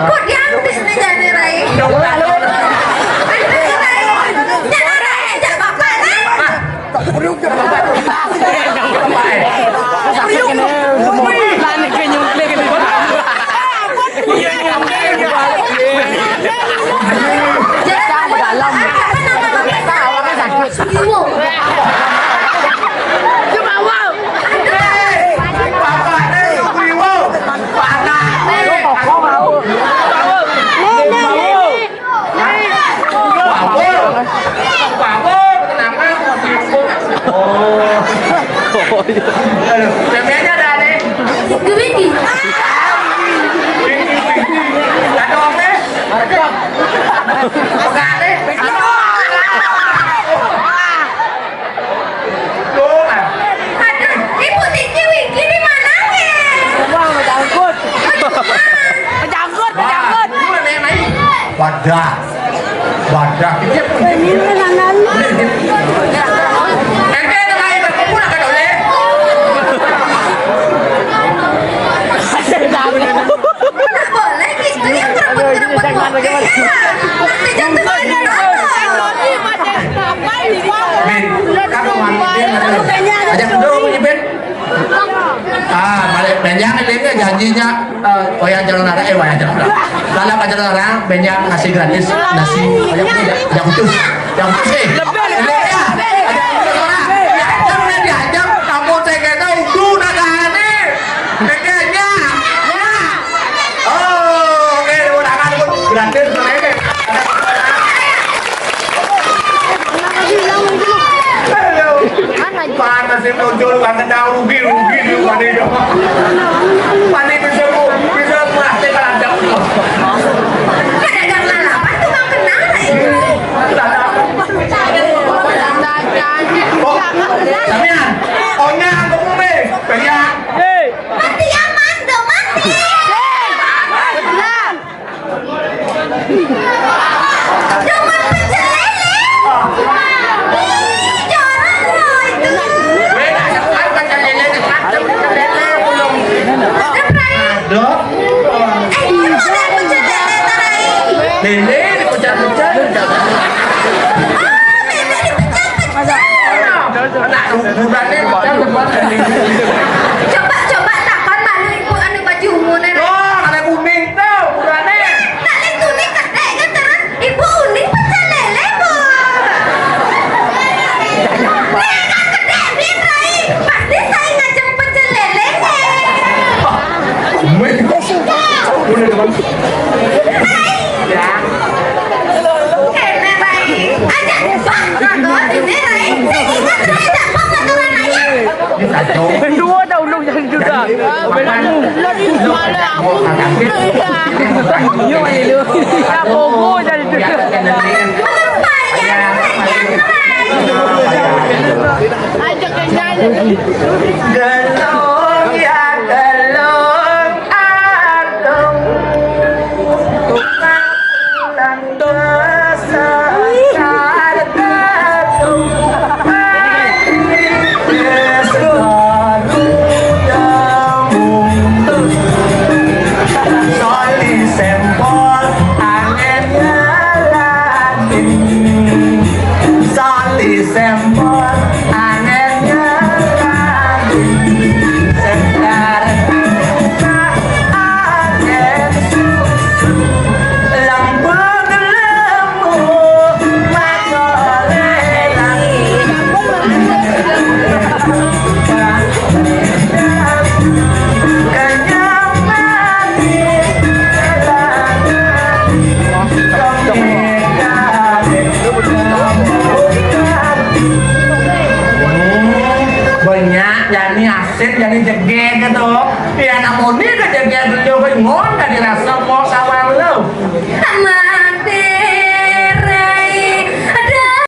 Kok dia artis nih jadi Rai? Sebenarnya ada nih. Windy. Ada apa? Bukan nih. Aduh, Ibu Titi Windy di mana nih? Menjangkut. Wadah. Nggak boleh gitu ya ngerebut balik benjang ini janjinya wayang jalan arah wayang jalan arah lalu acara orang benjang ngasih gratis nasi yang khusus diajak kamu teganya udah gane teganya oke udah kan gratis panas sih muncul karena tahu rugi di mana itu mana bisa mati kalau ada Pedagang lalapan tuh nggak kenal Samian, ohnya aku nih, banyak. mati ya mando mati. Cuma pecel lele. Jorok loh itu. Beda sekarang baca lele belum. Dok. Ini model pecel lele tarai. Lele dipecah-pecah. Anak ukurannya Coba takon malu ibu anu baju umune. ada kuning tuh ukurannya. Tak itu nih kedek kan terus ibu unik pecel lele bu. Nih kan kedek bin Rai. Pasti saya ngajak pecel lele nih. Udah teman. Ya. Kene Rai. Ajak pak kagak ini Rai. Ingat Rai tak mau ngaturan aja. Kita coba. Kedua dah ulung yang juga. Lagi malah aku. Yo ayo. Ya bobo jadi juga. Ajak yang lain. Gelung ya gelung adung tukang dosa kadung Soli sempol angin nyalatin Soli sempol angin nyalatin Sekarang buka angin lampu gelemu magolelang banyak jadi asik jadi jegek gitu ya namun ini kan jegek dulu kan ngon dari rasa mau sama lu Sama